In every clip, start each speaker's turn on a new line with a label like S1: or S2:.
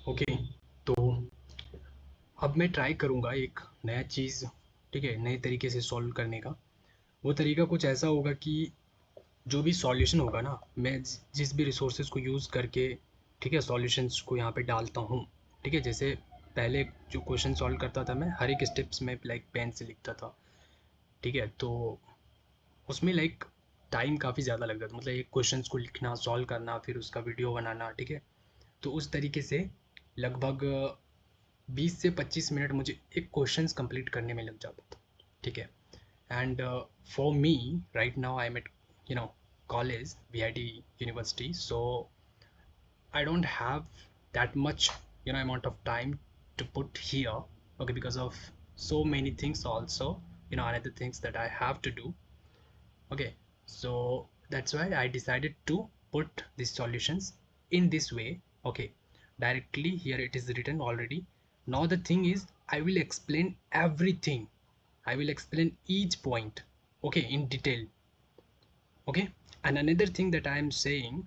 S1: Okay, तो अब मैं ट्राई करूँगा एक नया चीज़, ठीक है, नए तरीके से सॉल्व करने का। वो तरीका कुछ ऐसा होगा कि जो भी सॉल्यूशन होगा ना, मैं जिस भी रिसोर्सेज को यूज़ करके, ठीक है, सॉल्यूशंस को यहाँ पे डालता हूँ, ठीक है। जैसे पहले जो क्वेश्चन सॉल्व करता था, मैं हर एक स्टेप्स में लाइक पेन से लिखता था, ठीक है। तो उसमें लाइक टाइम काफ़ी ज़्यादा लगता था, मतलब एक क्वेश्चंस को लिखना, सॉल्व करना, फिर उसका वीडियो बनाना, ठीक है। तो उस तरीके से लगभग 20 से 25 मिनट मुझे एक क्वेश्चंस कंप्लीट करने में लग जाता था, ठीक है। And for me, right now I'm at, you know, college, VIT University, so I don't have that much, amount of time to put here, okay, because of so many things also, another things that I have to do, okay. So that's why I decided to put these solutions in this way, okay. Directly here it is written already. Now the thing is, I will explain everything. I will explain each point, okay, in detail, okay. And another thing that I am saying,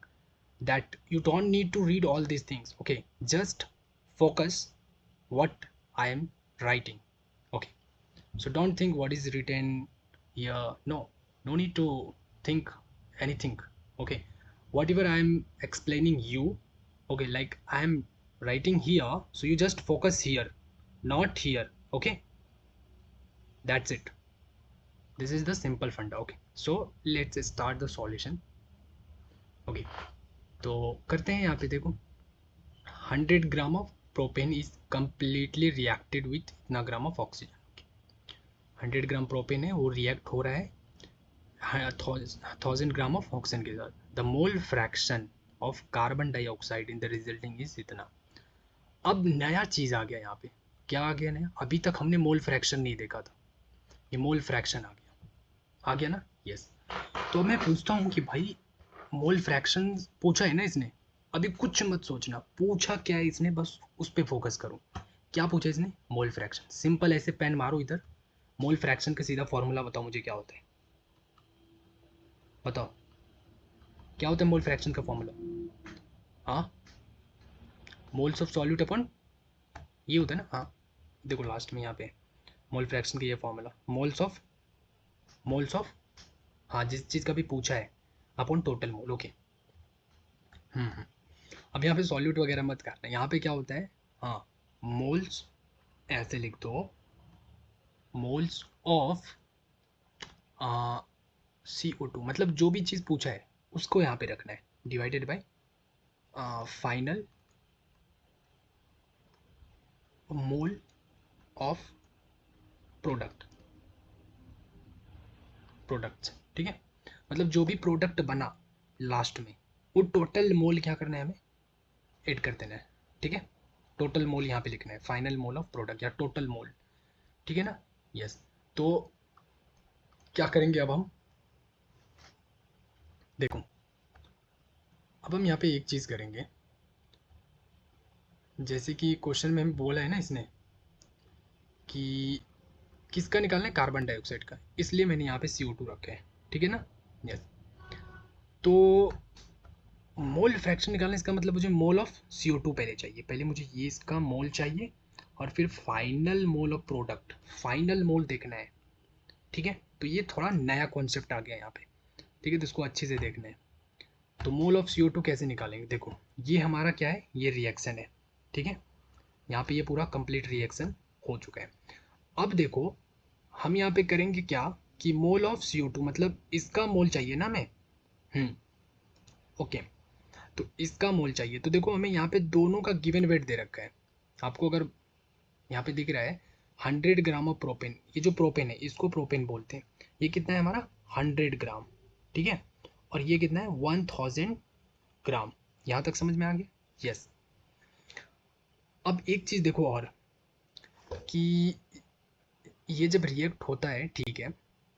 S1: that you don't need to read all these things, okay. Just focus what I am writing, okay. So don't think what is written here. No need to think anything, okay. Whatever I am explaining you, okay, like I am writing here, so you just focus here, not here, okay. That's it. This is the simple funda, okay. So let's start the solution, okay. तो करते हैं, यहाँ पे देखो, 100 gram of propane is completely reacted with इतना gram of oxygen. 100 gram propane है, वो react हो रहा है 1000 ग्राम ऑफ ऑक्सीजन के साथ। The mole fraction of carbon dioxide in the resulting is इतना। अब नया चीज़ आ गया यहाँ पे। क्या आ गया नया? अभी तक हमने मोल फ्रैक्शन नहीं देखा था, ये मोल फ्रैक्शन आ गया ना? यस। तो मैं पूछता हूँ कि भाई मोल फ्रैक्शन पूछा है ना इसने, अभी कुछ मत सोचना, पूछा क्या है इसने, बस उस पर फोकस करो। क्या पूछा इसने? Mole fraction. सिंपल ऐसे पेन मारो इधर, मोल फ्रैक्शन का सीधा फॉर्मूला बताओ मुझे क्या होता है, बताओ क्या होता है मोल फ्रैक्शन का फॉर्मूला? हाँ, मोल्स ऑफ सॉल्यूट अपन ये होता है ना। हाँ देखो लास्ट में यहाँ पे मोल फ्रैक्शन का ये फॉर्मूला, मोल्स ऑफ हाँ जिस चीज़ का भी पूछा है अपन टोटल मोल, ओके। अब यहाँ पे सॉल्यूट वगैरह मत करना, यहाँ पे क्या होता है, हाँ, मोल्स ऐसे लिख दो, मोल्स ऑफ CO2, मतलब जो भी चीज़ पूछा है उसको यहाँ पे रखना है, divided by final mole of products, ठीक है। मतलब जो भी प्रोडक्ट बना लास्ट में, वो टोटल मोल क्या करना है हमें, ऐड कर देना है, ठीक है। टोटल मोल यहाँ पे लिखना है, फाइनल मोल ऑफ प्रोडक्ट या टोटल मोल, ठीक है ना? यस। तो क्या करेंगे अब हम, देखो अब हम यहाँ पे एक चीज़ करेंगे, जैसे कि क्वेश्चन में हमें बोला है ना इसने कि किसका निकालना है, कार्बन डाइऑक्साइड का, इसलिए मैंने यहाँ पे CO2 रखा है, ठीक है ना? यस। तो मोल फ्रैक्शन निकालना, इसका मतलब मुझे मोल ऑफ CO2 पहले चाहिए, पहले मुझे ये इसका मोल चाहिए, और फिर final mole of product, final mole देखना है, ठीक है। तो ये थोड़ा नया कॉन्सेप्ट आ गया यहाँ पे, ठीक है, तो इसको अच्छे से देखना है। तो मोल ऑफ CO2 कैसे निकालेंगे, देखो ये हमारा क्या है, ये रिएक्शन है, ठीक है। यहाँ पे ये पूरा कंप्लीट रिएक्शन हो चुका है। अब देखो हम यहाँ पे करेंगे क्या, कि मोल ऑफ CO2 मतलब इसका मोल चाहिए ना हमें, ओके। तो इसका मोल चाहिए, तो देखो हमें यहाँ पे दोनों का गिवन वेट दे रखा है, आपको अगर यहाँ पे दिख रहा है 100 ग्राम ऑफ प्रोपेन, ये जो प्रोपेन है इसको प्रोपेन बोलते हैं, ये कितना है हमारा 100 ग्राम, ठीक है। और ये कितना है 1000 ग्राम। यहाँ तक समझ में आ गया? यस। अब एक चीज़ देखो और, कि ये जब रिएक्ट होता है, ठीक है,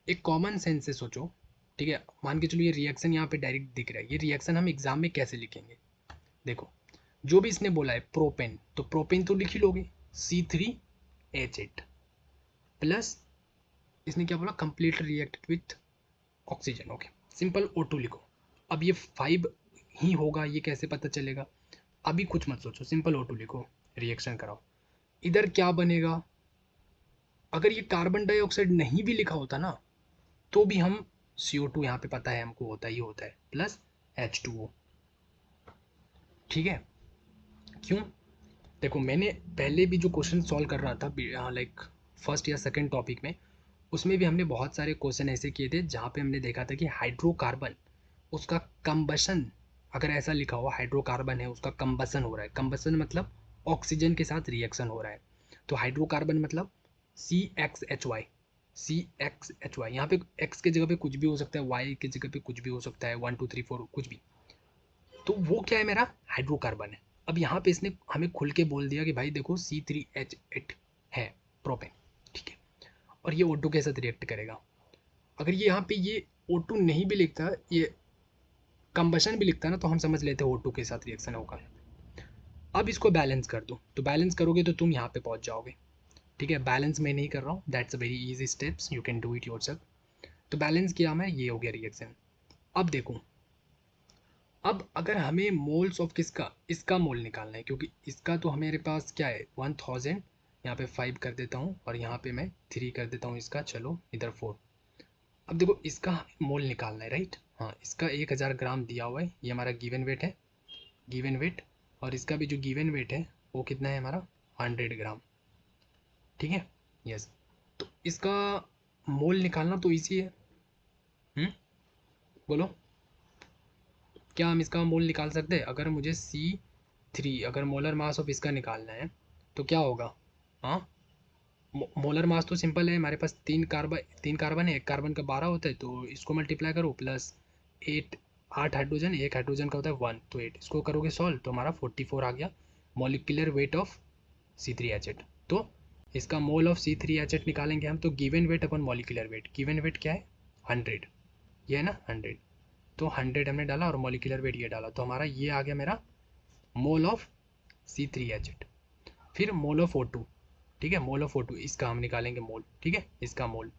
S1: एक कॉमन सेंस से सोचो, ठीक है, मान के चलो ये रिएक्शन यहाँ पे डायरेक्ट दिख रहा है, ये रिएक्शन हम एग्जाम में कैसे लिखेंगे, देखो जो भी इसने बोला है प्रोपेन, तो प्रोपेन तो लिख ही लोगे, C3H8 प्लस इसने क्या बोला, complete react with oxygen, okay, simple O2 लिखो। अब ये 5 ही होगा, ये कैसे पता चलेगा, अभी कुछ मत सोचो, सिंपल O2 लिखो, रिएक्शन कराओ। इधर क्या बनेगा, अगर ये कार्बन डाइऑक्साइड नहीं भी लिखा होता ना तो भी हम CO2 यहाँ पे पता है हमको होता ही होता है, प्लस H2O। ठीक है, क्यों? देखो मैंने पहले भी जो क्वेश्चन सॉल्व कर रहा था लाइक फर्स्ट या सेकंड टॉपिक में, उसमें भी हमने बहुत सारे क्वेश्चन ऐसे किए थे जहाँ पे हमने देखा था कि हाइड्रोकार्बन, उसका कंबशन, अगर ऐसा लिखा हुआ हाइड्रोकार्बन है उसका कंबशन हो रहा है, कंबशन मतलब ऑक्सीजन के साथ रिएक्शन हो रहा है, तो हाइड्रोकार्बन मतलब CXHY, CXHY। यहाँ पे एक्स की जगह पे कुछ भी हो सकता है, वाई की जगह पे कुछ भी हो सकता है, 1 2 3 4 कुछ भी, तो वो क्या है, मेरा हाइड्रोकार्बन है। अब यहाँ पे इसने हमें खुल के बोल दिया कि भाई देखो C3H8 है, प्रोपेन। ठीक है, और ये O2 के साथ रिएक्ट करेगा। अगर ये यहाँ पे ये O2 नहीं भी लिखता, ये कंबशन भी लिखता ना, तो हम समझ लेते O2 के साथ रिएक्शन होगा। अब इसको बैलेंस कर दो, तो बैलेंस करोगे तो तुम यहाँ पे पहुँच जाओगे। ठीक है, बैलेंस मैं नहीं कर रहा हूँ, that's a very easy steps, you can do it yourself. तो बैलेंस किया मैं, ये हो गया रिएक्शन। अब देखो, अब अगर हमें मोल्स ऑफ किसका, इसका मोल निकालना है, क्योंकि इसका तो हमारे पास क्या है 1000, यहाँ पे 5 कर देता हूँ और यहाँ पे मैं 3 कर देता हूँ इसका, चलो इधर 4। अब देखो इसका हमें मोल निकालना है, राइट? हाँ, इसका 1000 ग्राम दिया हुआ है, ये हमारा गिवन वेट है, गिवन वेट। और इसका भी जो गिवन वेट है वो कितना है हमारा, 100 ग्राम। ठीक है, यस। तो इसका मोल निकालना तो ईजी है। बोलो, क्या हम इसका मोल निकाल सकते हैं? अगर मुझे C3, अगर मोलर मास ऑफ इसका निकालना है तो क्या होगा? हाँ, मोलर मास तो सिंपल है, हमारे पास 3 कार्बन है, एक कार्बन का 12 होता है, तो इसको मल्टीप्लाई करो, प्लस 8 हाइड्रोजन, एक हाइड्रोजन का होता है 1, तो 8, इसको करोगे सॉल्व तो हमारा 44 आ गया मॉलिक्यूलर वेट ऑफ C3H8। तो इसका मोल ऑफ C3H8 निकालेंगे हम, तो गिवन वेट अपन मॉलिक्यूलर वेट, गिवन वेट क्या है 100, ये है ना 100, तो 100 हमने डाला और मॉलिक्यूलर वेट ये डाला, तो हमारा ये आ गया मेरा मोल ऑफ C3H8। फिर मोल ऑफ O2, ठीक है, मोल ऑफ O2 इसका हम निकालेंगे मोल। ठीक है, इसका मोल,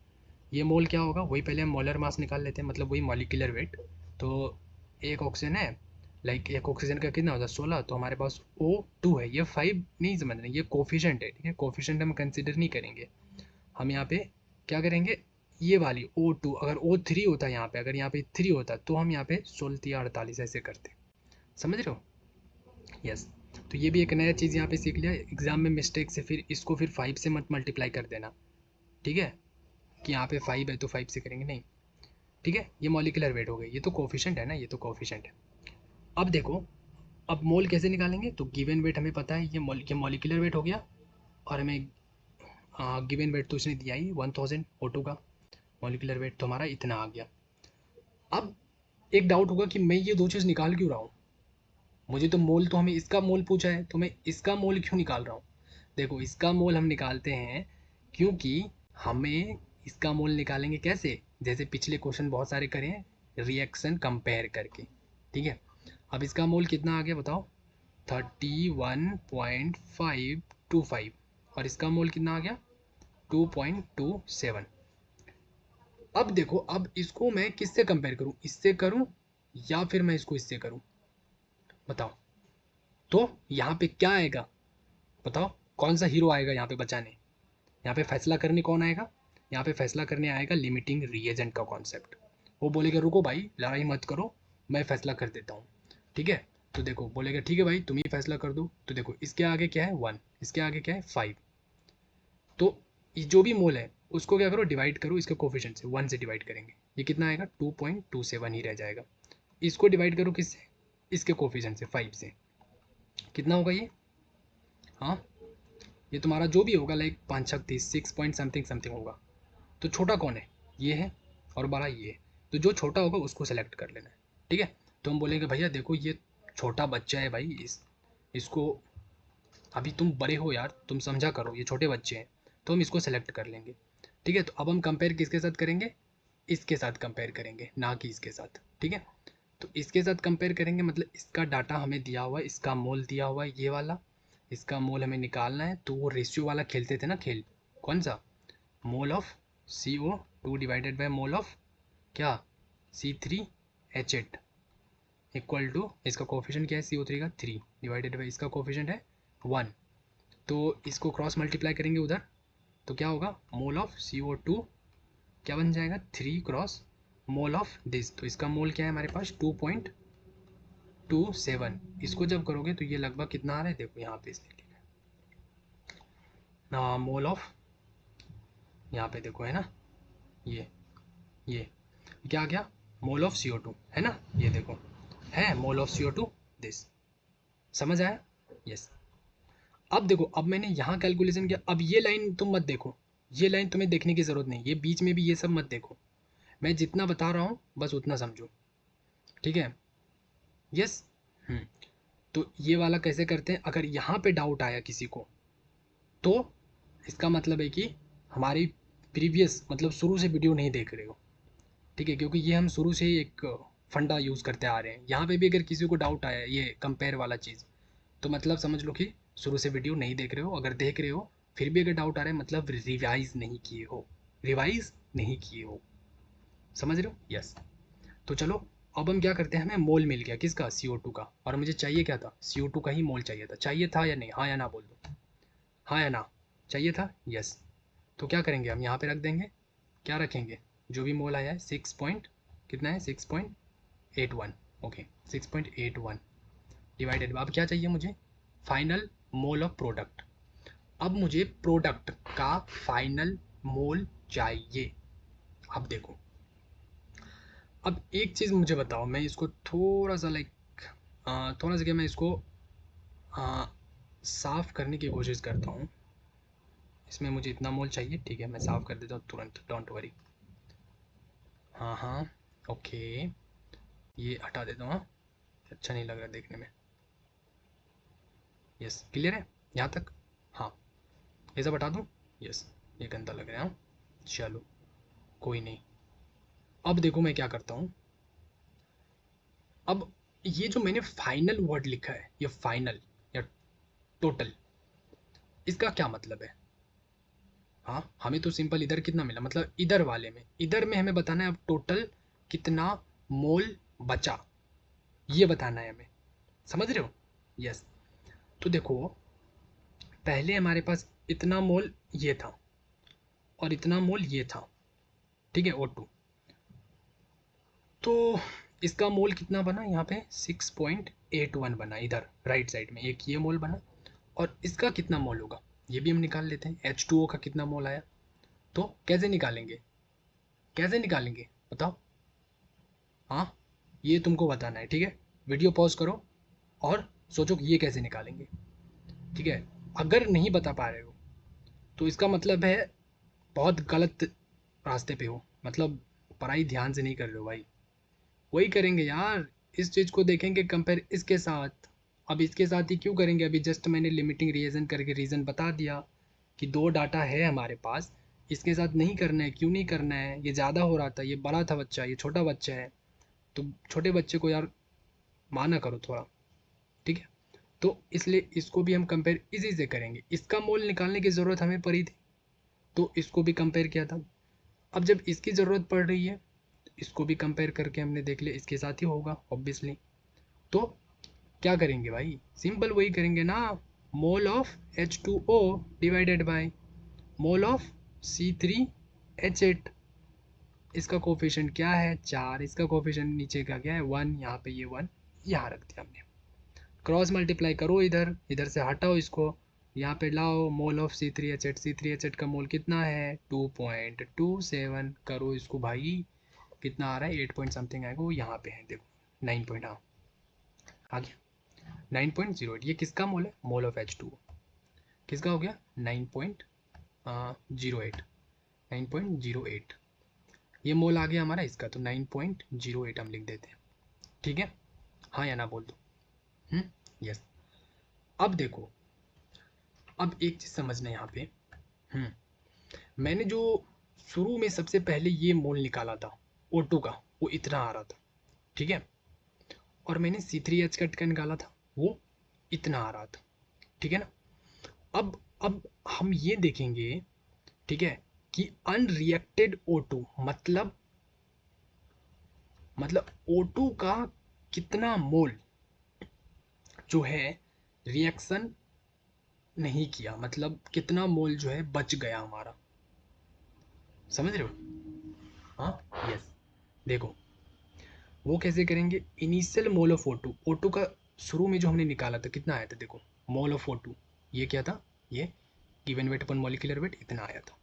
S1: ये मोल क्या होगा, वही पहले हम मोलर मास निकाल लेते हैं, मतलब वही मॉलिक्यूलर वेट। तो एक ऑक्सीजन है, लाइक एक ऑक्सीजन का कितना होता है 16, तो हमारे पास O2 है, ये 5 नहीं समझ रहे, ये कोफिशेंट है। ठीक है, कोफिशेंट हम कंसिडर नहीं करेंगे, हम यहाँ पे क्या करेंगे, ये वाली O2, अगर O3 होता है यहाँ पे, अगर यहाँ पे 3 होता तो हम यहाँ पे 16 या 48 ऐसे करते, समझ रहे हो? यस। तो ये भी एक नया चीज़ यहाँ पे सीख लिया एग्जाम में, मिस्टेक से फिर इसको फिर 5 से मत मल्टीप्लाई कर देना। ठीक है, कि यहाँ पे 5 है तो 5 से करेंगे नहीं। ठीक है, ये मॉलिक्यूलर वेट हो गई, ये तो कोफिशेंट है ना, ये तो कोफिशेंट है। अब देखो, अब मोल कैसे निकालेंगे, तो गिवन वेट हमें पता है, ये मॉलिक्यूलर वेट हो गया, और हमें गिवन वेट तो इसने दिया ही 1000 O2 का, मॉलिक्यूलर वेट तो हमारा इतना आ गया। अब एक डाउट होगा कि मैं ये दो चीज़ निकाल क्यों रहा हूँ, मुझे तो मोल, तो हमें इसका मोल पूछा है तो मैं इसका मोल क्यों निकाल रहा हूँ? देखो, इसका मोल हम निकालते हैं क्योंकि हमें इसका मोल निकालेंगे कैसे, जैसे पिछले क्वेश्चन बहुत सारे करे हैं, रिएक्शन कंपेयर करके। ठीक है, अब इसका मोल कितना आ गया बताओ, 31.525, और इसका मोल कितना आ गया 2.27। अब देखो, अब इसको मैं किससे कंपेयर करूं, इससे करूं या फिर मैं इसको इससे करूं, बताओ? तो यहाँ पे क्या आएगा, बताओ कौन सा हीरो आएगा यहाँ पे बचाने, यहाँ पे फैसला करने कौन आएगा, यहाँ पे फैसला करने आएगा लिमिटिंग रिएजेंट का कॉन्सेप्ट। वो बोलेगा रुको भाई, लड़ाई मत करो, मैं फैसला कर देता हूँ। ठीक है, तो देखो बोलेगा ठीक है भाई तुम ही फैसला कर दो, तो देखो इसके आगे क्या है 1, इसके आगे क्या है 5, तो ये जो भी मोल है उसको क्या करो, डिवाइड करो इसके कोफिशिएंट से, 1 से डिवाइड करेंगे, ये कितना आएगा 2.27 ही रह जाएगा। इसको डिवाइड करो किससे, इसके कोफिशिएंट से 5 से, कितना होगा ये, हाँ ये तुम्हारा जो भी होगा लाइक 5 6 पॉइंट समथिंग समथिंग होगा। तो छोटा कौन है, ये है, और बड़ा ये है, तो जो छोटा होगा उसको सेलेक्ट कर लेना है। ठीक है, तो हम बोलेंगे भैया देखो ये छोटा बच्चा है भाई, इसको, अभी तुम बड़े हो यार, तुम समझा करो, ये छोटे बच्चे हैं, तो हम इसको सेलेक्ट कर लेंगे। ठीक है, तो अब हम कंपेयर किसके साथ करेंगे, इसके साथ कंपेयर करेंगे, ना कि इसके साथ। ठीक है, तो इसके साथ कंपेयर करेंगे, मतलब इसका डाटा हमें दिया हुआ है, इसका मोल दिया हुआ है ये वाला, इसका मोल हमें निकालना है, तो वो रेशियो वाला खेलते थे ना खेल, कौन सा, mole of CO2 divided by mole of क्या, C3H8 इक्वल टू, इसका कोफिशिएंट क्या है CO3 का 3, डिवाइडेड बाई इसका कोफिशिएंट है 1, तो इसको क्रॉस मल्टीप्लाई करेंगे उधर तो क्या होगा, मोल ऑफ CO2 क्या बन जाएगा, 3 क्रॉस मोल ऑफ दिस, तो इसका मोल क्या है हमारे पास 2.27। इसको जब करोगे तो ये लगभग कितना आ रहा है, देखो यहाँ पे इसने लिखा है मोल ऑफ, यहाँ पे देखो है ना, ये क्या आ गया, मोल ऑफ CO2 है ना, ये देखो है मोल ऑफ CO2 दिस, समझ आया, यस। अब देखो, अब मैंने यहाँ कैलकुलेशन किया, अब ये लाइन तुम मत देखो, ये लाइन तुम्हें देखने की ज़रूरत नहीं, ये बीच में भी ये सब मत देखो, मैं जितना बता रहा हूँ बस उतना समझो, ठीक है, यस। तो ये वाला कैसे करते हैं, अगर यहाँ पे डाउट आया किसी को तो इसका मतलब है कि हमारी प्रीवियस मतलब शुरू से वीडियो नहीं देख रहे हो, ठीक है, क्योंकि ये हम शुरू से ही एक फंडा यूज़ करते आ रहे हैं। यहाँ पे भी अगर किसी को डाउट आया ये कंपेयर वाला चीज़, तो मतलब समझ लो कि शुरू से वीडियो नहीं देख रहे हो, अगर देख रहे हो फिर भी अगर डाउट आ रहा है मतलब रिवाइज नहीं किए हो, समझ रहे हो, यस। तो चलो अब हम क्या करते हैं, हमें मोल मिल गया किसका, CO2 का, और मुझे चाहिए क्या था, CO2 का ही मोल चाहिए था, चाहिए था या नहीं, हाँ या ना बोल दो, हाँ या ना, चाहिए था, यस। तो क्या करेंगे हम यहाँ पे रख देंगे, क्या रखेंगे, जो भी मोल आया है 6 पॉइंट कितना है 6.81, ओके 6.81 डिवाइडेड, अब क्या चाहिए मुझे, फाइनल मोल ऑफ प्रोडक्ट। अब मुझे प्रोडक्ट का फाइनल मोल चाहिए। अब देखो, अब एक चीज़ मुझे बताओ, मैं इसको थोड़ा सा थोड़ा सा क्या मैं इसको साफ़ करने की कोशिश करता हूँ, इसमें मुझे इतना मोल चाहिए, ठीक है, मैं साफ़ कर देता हूँ तुरंत, डोंट वरी, हाँ ओके, ये हटा देता हूँ, अच्छा नहीं लग रहा देखने में, यस क्लियर है यहाँ तक, हाँ ये सब हटा दूँ, यस ये गंदा लग रहा है, चलो कोई नहीं। अब देखो मैं क्या करता हूँ, अब ये जो मैंने फाइनल वर्ड लिखा है, ये फाइनल या टोटल, इसका क्या मतलब है, हाँ हमें तो सिंपल इधर कितना मिला, मतलब इधर वाले में, इधर में हमें बताना है अब टोटल कितना मोल बचा, ये बताना है हमें, समझ रहे हो, यस। तो देखो पहले हमारे पास इतना मोल ये था और इतना मोल ये था, ठीक है O2, तो इसका मोल कितना बना यहाँ पे 6.81 बना, इधर राइट साइड में एक ये मोल बना, और इसका कितना मोल होगा ये भी हम निकाल लेते हैं, H2O का कितना मोल आया, तो कैसे निकालेंगे बताओ, हाँ ये तुमको बताना है, ठीक है, वीडियो पॉज करो और सोचो कि ये कैसे निकालेंगे, ठीक है। अगर नहीं बता पा रहे हो तो इसका मतलब है बहुत गलत रास्ते पे हो, मतलब पढ़ाई ध्यान से नहीं कर रहे हो भाई, वही करेंगे यार, इस चीज़ को देखेंगे कंपेयर इसके साथ, अब इसके साथ ही क्यों करेंगे, अभी जस्ट मैंने लिमिटिंग रीजन करके रीज़न बता दिया कि 2 डाटा है हमारे पास, इसके साथ नहीं करना है, क्यों नहीं करना है, ये ज़्यादा हो रहा था, ये बड़ा था बच्चा, ये छोटा बच्चा है, तो छोटे बच्चे को यार माना करो थोड़ा, ठीक है। तो इसलिए इसको भी हम कंपेयर इसी से करेंगे, इसका मोल निकालने की ज़रूरत हमें पड़ी थी तो इसको भी कंपेयर किया था, अब जब इसकी ज़रूरत पड़ रही है इसको भी कंपेयर करके हमने देख लिया इसके साथ ही होगा ऑब्वियसली, तो क्या करेंगे भाई, सिंपल वही करेंगे ना, mole of H2O divided by mole of C3H8, इसका कोफिशिएंट क्या है 4, इसका कोफिशिएंट नीचे का क्या है 1, यहाँ पे ये 1 यहाँ रख दिया हमने, क्रॉस मल्टीप्लाई करो, इधर से हटाओ इसको, यहाँ पे लाओ, मोल ऑफ C3H8 का मोल कितना है 2.27, करो इसको भाई, कितना आ रहा है 8 पॉइंट समथिंग आएगा, वो यहाँ पे है देखो 9 पॉइंट, हाँ आ गया 9.08, ये किसका मोल है, मोल ऑफ H2O, किसका हो गया 9.08, ये मोल आ गया हमारा इसका, तो 9.08 हम लिख देते हैं, ठीक है, हाँ या ना बोल दो, यस। अब देखो, अब एक चीज़ समझना यहाँ पे, मैंने जो शुरू में सबसे पहले ये मोल निकाला था O2 का, वो इतना आ रहा था, ठीक है, और मैंने C3H का निकाला था वो इतना आ रहा था, ठीक है ना। अब हम ये देखेंगे, ठीक है, कि अनरिएक्टेड O2 मतलब O2 का कितना मोल जो है रिएक्शन नहीं किया, मतलब कितना मोल जो है बच गया हमारा, समझ रहे हो? हाँ, यस। देखो वो कैसे करेंगे, initial mole of O2, O2 का शुरू में जो हमने निकाला था कितना आया था, देखो मोल ऑफ O2 ये क्या था, ये गिवन वेट अपन मॉलिक्यूलर वेट इतना आया था,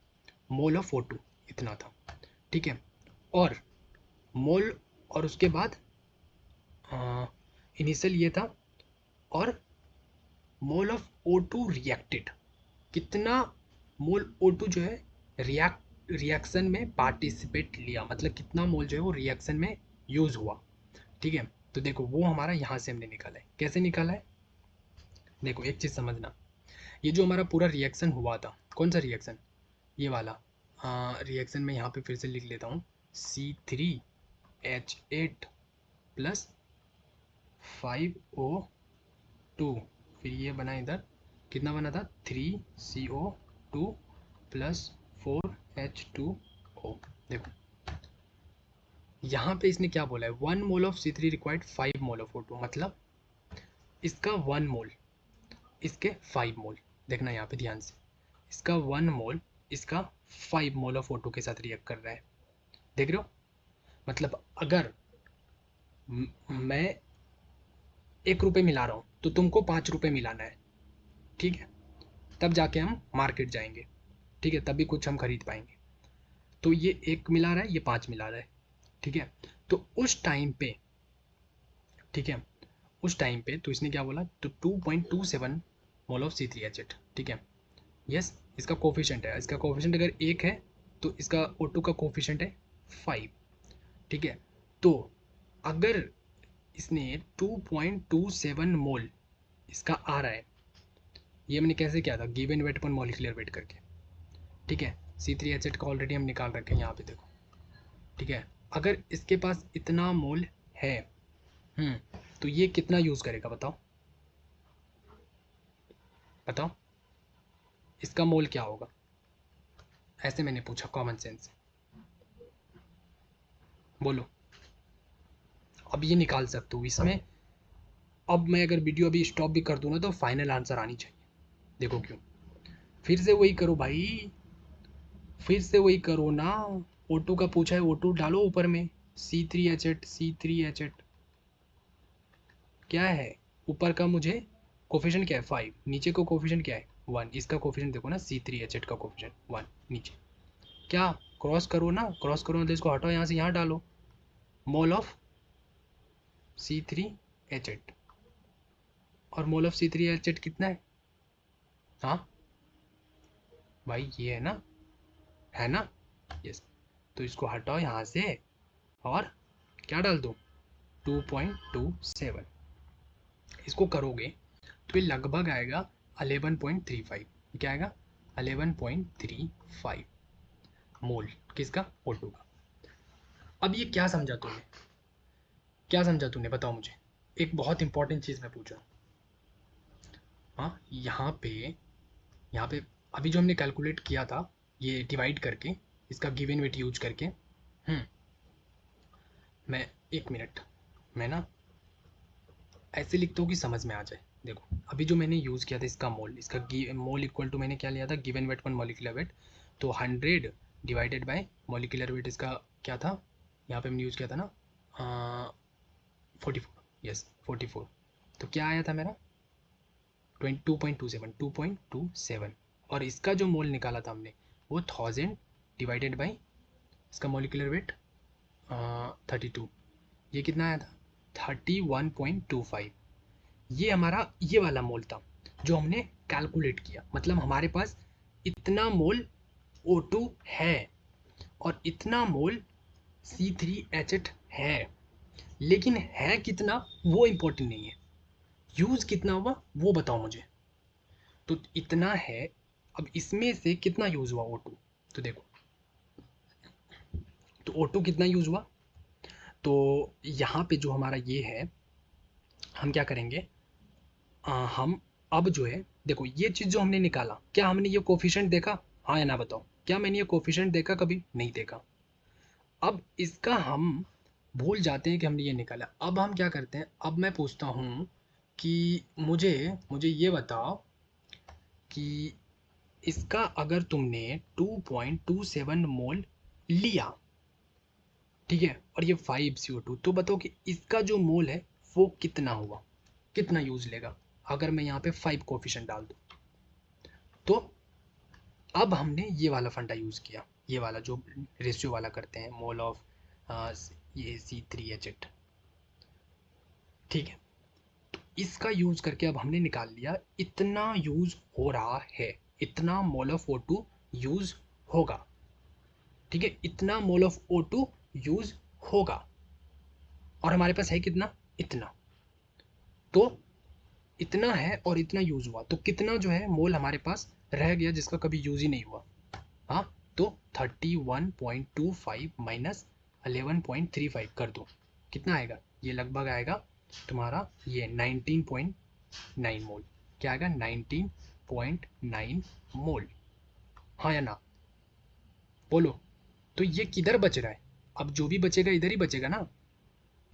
S1: मोल ऑफ O2 इतना था, ठीक है। और मोल, और उसके बाद इनिशियल ये था, और मोल ऑफ O2 रिएक्टेड, कितना मोल O2 जो है रिएक्शन में पार्टिसिपेट लिया, मतलब कितना मोल जो है वो रिएक्शन में यूज हुआ, ठीक है। तो देखो वो हमारा यहाँ से हमने निकाला है, कैसे निकाला है, देखो एक चीज़ समझना, ये जो हमारा पूरा रिएक्शन हुआ था, कौन सा रिएक्शन, ये वाला रिएक्शन में यहाँ पे फिर से लिख लेता हूँ, C3H8 प्लस 5O2, फिर ये बना इधर, कितना बना था 3CO2 प्लस 4H2O। देखो यहाँ पे इसने क्या बोला है, 1 mole of C3 required 5 mole of O2, मतलब इसका 1 मोल, इसके 5 मोल, देखना यहाँ पे ध्यान से, इसका 1 मोल, इसका 5 मोल ऑफ O2 के साथ रिएक्ट कर रहा है, देख रहे हो, मतलब अगर मैं 1 रुपये मिला रहा हूँ तो तुमको 5 रुपये मिलाना है, ठीक है, तब जाके हम मार्केट जाएंगे, ठीक है, तभी कुछ हम खरीद पाएंगे। तो ये 1 मिला रहा है, ये 5 मिला रहा है, ठीक है। तो उस टाइम पे, ठीक है, उस टाइम पे तो इसने क्या बोला, तो 2.27 मोल ऑफ C3H8, ठीक है, यस। इसका कोफिशिएंट है, इसका कोफिशिएंट अगर 1 है तो इसका O2 का कोफिशिएंट है 5, ठीक है। तो अगर इसने 2.27 मोल इसका आ रहा है, ये मैंने कैसे किया था, गिवन वेट पर मॉलिक्यूलर वेट करके, ठीक है। C3H8 का ऑलरेडी हम निकाल रखे हैं यहाँ पे, देखो, ठीक है। अगर इसके पास इतना मोल है, तो ये कितना यूज़ करेगा, बताओ बताओ, इसका मोल क्या होगा, ऐसे मैंने पूछा कॉमन सेंस से, बोलो। अब ये निकाल सकते हो इसमें, अब मैं अगर वीडियो अभी स्टॉप भी कर दूँ ना तो फाइनल आंसर आनी चाहिए, देखो क्यों, फिर से वही करो भाई, फिर से वही करो ना, O2 का पूछा है, O2 डालो ऊपर में, C3H8 क्या है, ऊपर का मुझे कोफिशिएंट क्या है 5, नीचे का कोफिशिएंट क्या है 1, इसका कोफिशिएंट देखो ना C3H8 का कोफिशिएंट 1, नीचे क्या, क्रॉस करो ना, क्रॉस करो मतलब इसको हटाओ यहाँ से, यहाँ डालो मोल ऑफ C3H8, और मोल ऑफ C3H8 कितना है, हाँ भाई ये है ना, यस। तो इसको हटाओ यहाँ से और क्या डाल दो 2.27, इसको करोगे तो ये लगभग आएगा 11.35, क्या आएगा 11.35 मोल किसका, O2 का। अब ये क्या समझा तूने, क्या समझा तूने बताओ मुझे, एक बहुत इंपॉर्टेंट चीज़ मैं पूछ रहा हूँ, हाँ यहाँ पे अभी जो हमने कैलकुलेट किया था ये डिवाइड करके, इसका गिवन वेट यूज करके, मैं 1 मिनट, मैं ना ऐसे लिखता हूँ कि समझ में आ जाए, देखो अभी जो मैंने यूज़ किया था इसका मोल, इसका मोल इक्वल टू मैंने क्या लिया था, गिवन वेट पर मॉलिक्यूलर वेट, तो 100 डिवाइडेड बाय मॉलिक्यूलर वेट, इसका क्या था, यहाँ पे हमने यूज़ किया था ना 44, यस 44, तो क्या आया था मेरा 2.27, और इसका जो मोल निकाला था हमने वो 1000 डिवाइडेड बाई इसका मॉलिक्यूलर वेट 32, ये कितना आया था 31.25, ये हमारा ये वाला मोल था जो हमने कैलकुलेट किया, मतलब हमारे पास इतना मोल O2 है और इतना मोल C3H8 है, लेकिन है कितना वो इम्पोर्टेंट नहीं है, यूज़ कितना हुआ वो बताओ मुझे, तो इतना है, अब इसमें से कितना यूज़ हुआ O2, तो देखो, तो O2 कितना यूज़ हुआ, तो यहाँ पे जो हमारा ये है, हम क्या करेंगे, हम अब जो है देखो ये चीज़ जो हमने निकाला, क्या हमने ये कोफिशिएंट देखा, हाँ या ना बताओ, क्या मैंने ये कोफिशिएंट देखा, कभी नहीं देखा। अब इसका हम भूल जाते हैं कि हमने ये निकाला, अब हम क्या करते हैं, अब मैं पूछता हूँ कि मुझे मुझे ये बताओ कि इसका अगर तुमने 2.27 मोल लिया, ठीक है, और ये 5 CO2, तो बताओ कि इसका जो मोल है वो कितना हुआ, कितना यूज लेगा अगर मैं यहाँ पे 5 कोफिशिएंट डाल दूँ। तो अब हमने ये वाला फंडा यूज़ किया, ये वाला जो रेशियो वाला करते हैं, मोल ऑफ ये C3H8, ठीक है। तो इसका यूज़ करके अब हमने निकाल लिया इतना यूज़ हो रहा है, इतना मोल ऑफ O2 यूज़ होगा, ठीक है, इतना मोल ऑफ O2 यूज़ होगा, और हमारे पास है कितना, इतना। तो इतना है और इतना यूज़ हुआ, तो कितना जो है मोल हमारे पास रह गया जिसका कभी यूज़ ही नहीं हुआ। हाँ, तो 31.25 माइनस 11.35 कर दो, कितना आएगा, ये लगभग आएगा तुम्हारा ये 19.9 मोल। क्या आएगा, 19.9 मोल, हाँ या ना, बोलो। तो ये किधर बच रहा है, अब जो भी बचेगा इधर ही बचेगा ना।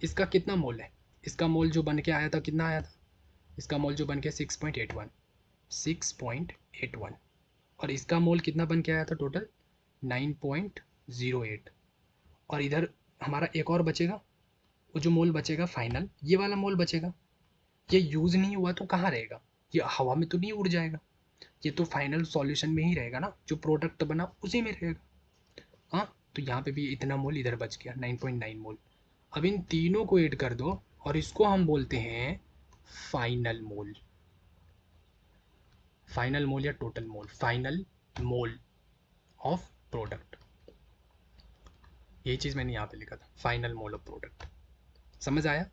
S1: इसका कितना मोल है, इसका मोल जो बन के आया था कितना आया था, इसका मोल जो बन के 6.81, 6.81, और इसका मोल कितना बन के आया था टोटल, 9.08। और इधर हमारा एक और बचेगा, वो जो मोल बचेगा फाइनल, ये वाला मोल बचेगा, ये यूज़ नहीं हुआ तो कहाँ रहेगा, ये हवा में तो नहीं उड़ जाएगा, ये तो फाइनल सॉल्यूशन में ही रहेगा ना, जो प्रोडक्ट बना उसी में रहेगा। हाँ, तो यहाँ पे भी इतना मोल इधर बच गया, 9.9 मोल। अब इन तीनों को ऐड कर दो और इसको हम बोलते हैं फाइनल मोल, फाइनल मोल या total mole, final mole of product. यही चीज़ मैंने यहाँ पे लिखा था, फाइनल मोल ऑफ प्रोडक्ट। समझ आया,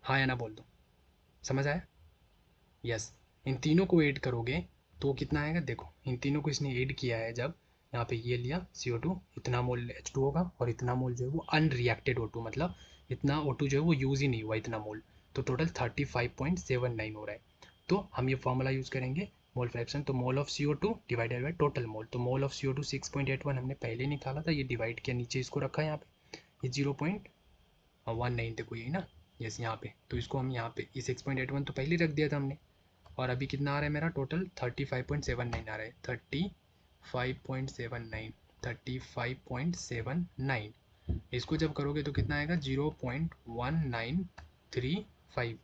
S1: हाँ या ना बोल दो, समझ आया, यस। इन तीनों को ऐड करोगे तो कितना आएगा, देखो इन तीनों को इसने ऐड किया है जब, यहाँ पे ये लिया CO2, इतना मोल H2 होगा, और इतना मोल जो है वो अनरिएक्टेड O2, मतलब इतना O2 जो है वो यूज़ ही नहीं हुआ, इतना मोल, तो टोटल 35.79 हो रहा है। तो हम ये फॉर्मूला यूज़ करेंगे मोल फ्रैक्शन, तो mole of CO2 divided by total mole, तो मोल ऑफ CO2 6.81 हमने पहले निकाला था, ये डिवाइड किया, नीचे इसको रखा है यहाँ पे, ये 0.19 देखो यही ना, यस यहाँ पे, तो इसको हम यहाँ पे, ये 6.81 तो पहले रख दिया था हमने, और अभी कितना आ रहा है मेरा टोटल, 35.79 आ रहा है, 35.79, 35.79, इसको जब करोगे तो कितना आएगा, 0.1935,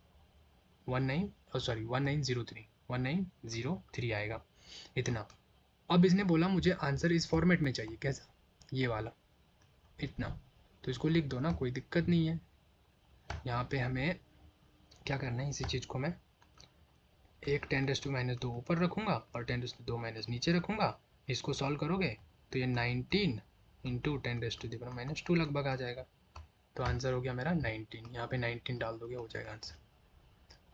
S1: 1903 आएगा, इतना। अब इसने बोला मुझे आंसर इस फॉर्मेट में चाहिए, कैसा, ये वाला, इतना, तो इसको लिख दो ना, कोई दिक्कत नहीं है। यहाँ पे हमें क्या करना है, इसी चीज़ को मैं एक 10⁻² ऊपर रखूँगा और 10⁻² नीचे रखूँगा, इसको सॉल्व करोगे तो ये 19 इंटू 10⁻² लगभग आ जाएगा, तो आंसर हो गया मेरा 19, यहाँ पे 19 डाल दोगे हो जाएगा आंसर,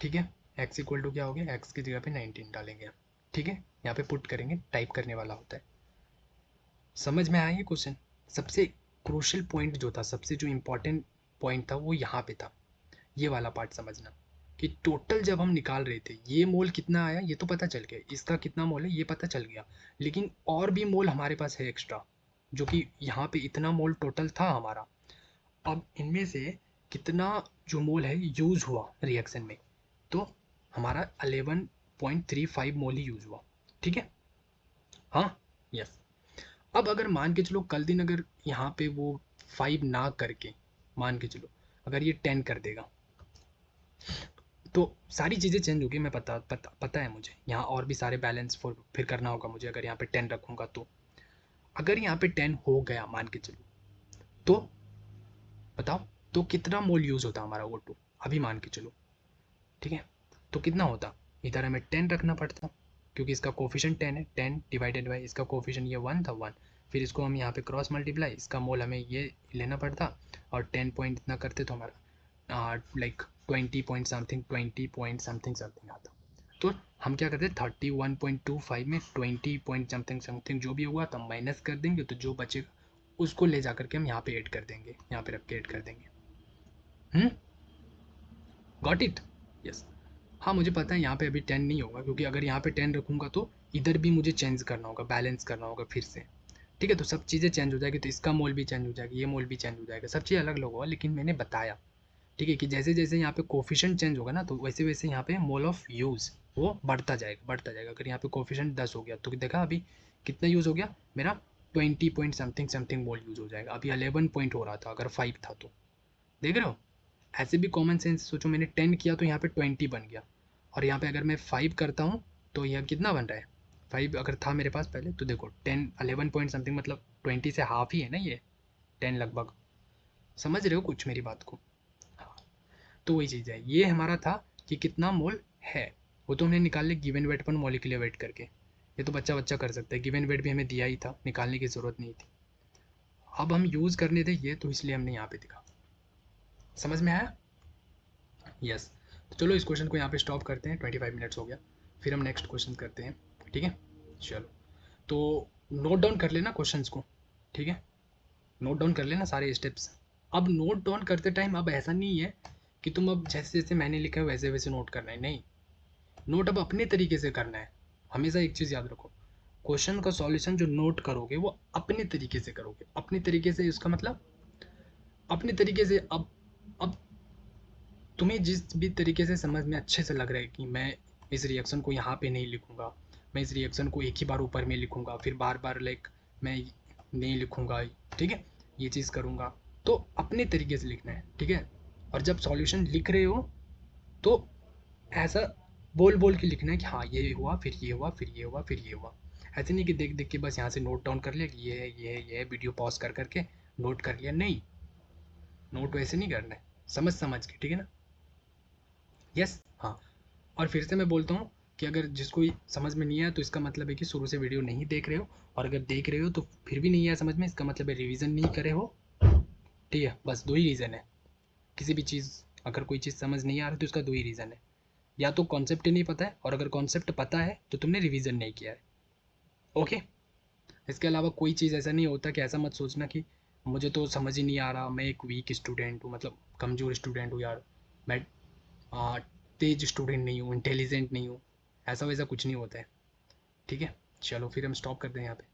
S1: ठीक है। x इक्वल टू क्या हो गया, x की जगह पे 19 डालेंगे हम, ठीक है, यहाँ पे पुट करेंगे, टाइप करने वाला होता है। समझ में आया ये क्वेश्चन, सबसे क्रूशियल पॉइंट जो था, सबसे जो इम्पोर्टेंट पॉइंट था वो यहाँ पे था, ये वाला पार्ट समझना, कि टोटल जब हम निकाल रहे थे ये मोल कितना आया ये तो पता चल गया, इसका कितना मोल है ये पता चल गया, लेकिन और भी मोल हमारे पास है एक्स्ट्रा, जो कि यहाँ पे इतना मोल टोटल था हमारा, अब इनमें से कितना जो मोल है यूज़ हुआ रिएक्शन में, तो हमारा 11.35 मोल ही यूज़ हुआ, ठीक है, हाँ, यस। अब अगर मान के चलो कल दिन अगर यहाँ पे वो 5 ना करके, मान के चलो अगर ये 10 कर देगा, तो सारी चीज़ें चेंज होगी, मैं पता है मुझे, यहाँ और भी सारे बैलेंस फिर करना होगा मुझे, अगर यहाँ पे 10 रखूँगा तो, अगर यहाँ पे 10 हो गया मान के चलो, तो बताओ तो कितना मोल यूज़ होता हमारा O2, अभी मान के चलो, ठीक है, तो कितना होता, इधर हमें 10 रखना पड़ता, क्योंकि इसका कोफिशिएंट 10 है, 10 डिवाइडेड बाई इसका कोफिशिएंट ये 1 था, 1, फिर इसको हम यहाँ पे क्रॉस मल्टीप्लाई, इसका मोल हमें ये लेना पड़ता, और 10 पॉइंट इतना करते तो हमारा like 20 point something, 20 point something something आता, तो हम क्या करते हैं 31.25 में 20 पॉइंट समथिंग समथिंग जो भी हुआ तो माइनस कर देंगे, तो जो बचेगा उसको ले जा करके हम यहाँ पे ऐड कर देंगे, यहाँ पे रख के ऐड कर देंगे, गॉट इट, यस। हाँ मुझे पता है यहाँ पे अभी 10 नहीं होगा, क्योंकि अगर यहाँ पे 10 रखूँगा तो इधर भी मुझे चेंज करना होगा, बैलेंस करना होगा फिर से, ठीक है, तो सब चीज़ें चेंज हो जाएगी, तो इसका मोल भी चेंज हो जाएगी, ये मोल भी चेंज हो जाएगा, सब चीज़ अलग अलग होगा, लेकिन मैंने बताया ठीक है, कि जैसे जैसे यहाँ पे कोफिशिएंट चेंज होगा ना, तो वैसे वैसे यहाँ पे मोल ऑफ यूज़ वो बढ़ता जाएगा बढ़ता जाएगा। अगर यहाँ पे कोफिशिएंट 10 हो गया तो देखा अभी कितना यूज़ हो गया मेरा, 20 पॉइंट समथिंग समथिंग मोल यूज़ हो जाएगा। अभी 11 पॉइंट हो रहा था अगर 5 था तो, देख रहे हो। ऐसे भी कॉमन सेंस सोचो, मैंने 10 किया तो यहाँ पे 20 बन गया, और यहाँ पे अगर मैं 5 करता हूँ तो यह कितना बन रहा है, 5 अगर था मेरे पास पहले तो देखो 10 11 पॉइंट समथिंग मतलब 20 से हाफ ही है ना ये, 10 लगभग। समझ रहे हो कुछ मेरी बात को। हाँ, तो वही चीज़ है, ये हमारा था कि कितना मोल है, वो तो हमने निकाल लिया गिवन वेट पर मॉलिक्यूलर वेट करके। ये तो बच्चा बच्चा कर सकता है, गिवन वेट भी हमें दिया ही था, निकालने की ज़रूरत नहीं थी। अब हम यूज़ करने थे ये, तो इसलिए हमने यहाँ पे दिखा। समझ में आया? यस। तो चलो इस क्वेश्चन को यहाँ पे स्टॉप करते हैं, 25 मिनट्स हो गया, फिर हम नेक्स्ट क्वेश्चन करते हैं। ठीक है, चलो। तो नोट डाउन कर लेना क्वेश्चंस को, ठीक है, नोट डाउन कर लेना सारे स्टेप्स। अब नोट डाउन करते टाइम अब ऐसा नहीं है कि तुम अब जैसे जैसे मैंने लिखा है वैसे वैसे नोट करना है, नहीं, नोट अब अपने तरीके से करना है। हमेशा एक चीज़ याद रखो, क्वेश्चन का सॉल्यूशन जो नोट करोगे वो अपने तरीके से करोगे, अपने तरीके से, इसका मतलब अपने तरीके से। अब तुम्हें जिस भी तरीके से समझ में अच्छे से लग रहा है कि मैं इस रिएक्शन को यहाँ पे नहीं लिखूँगा, मैं इस रिएक्शन को एक ही बार ऊपर में लिखूँगा, फिर बार बार लाइक मैं नहीं लिखूँगा, ठीक है, ये चीज़ करूँगा, तो अपने तरीके से लिखना है, ठीक है। और जब सॉल्यूशन लिख रहे हो तो ऐसा बोल बोल के लिखना है कि हाँ ये हुआ, फिर ये हुआ, फिर ये हुआ, फिर ये हुआ। ऐसे नहीं कि देख देख के बस यहाँ से नोट डाउन कर लिया कि ये है ये है ये है, वीडियो पॉज कर करके नोट कर लिया, नहीं, नोट वैसे नहीं करना है, समझ समझ के, ठीक है ना। यस, हाँ। और फिर से मैं बोलता हूँ कि अगर जिसको समझ में नहीं आया तो इसका मतलब है कि शुरू से वीडियो नहीं देख रहे हो, और अगर देख रहे हो तो फिर भी नहीं आया समझ में, इसका मतलब है रिवीजन नहीं करे हो, ठीक है। बस दो ही रीज़न है, किसी भी चीज़ अगर कोई चीज़ समझ नहीं आ रही तो इसका दो ही रीज़न है, या तो कॉन्सेप्ट ही नहीं पता है, और अगर कॉन्सेप्ट पता है तो तुमने रिवीजन नहीं किया है। ओके, इसके अलावा कोई चीज़ ऐसा नहीं होता कि ऐसा मत सोचना कि मुझे तो समझ ही नहीं आ रहा, मैं एक वीक स्टूडेंट हूँ, मतलब कमज़ोर स्टूडेंट हूँ यार, मैं तेज स्टूडेंट नहीं हूँ, इंटेलिजेंट नहीं हूँ, ऐसा वैसा कुछ नहीं होता है। ठीक है, चलो फिर हम स्टॉप करते हैं यहाँ पे।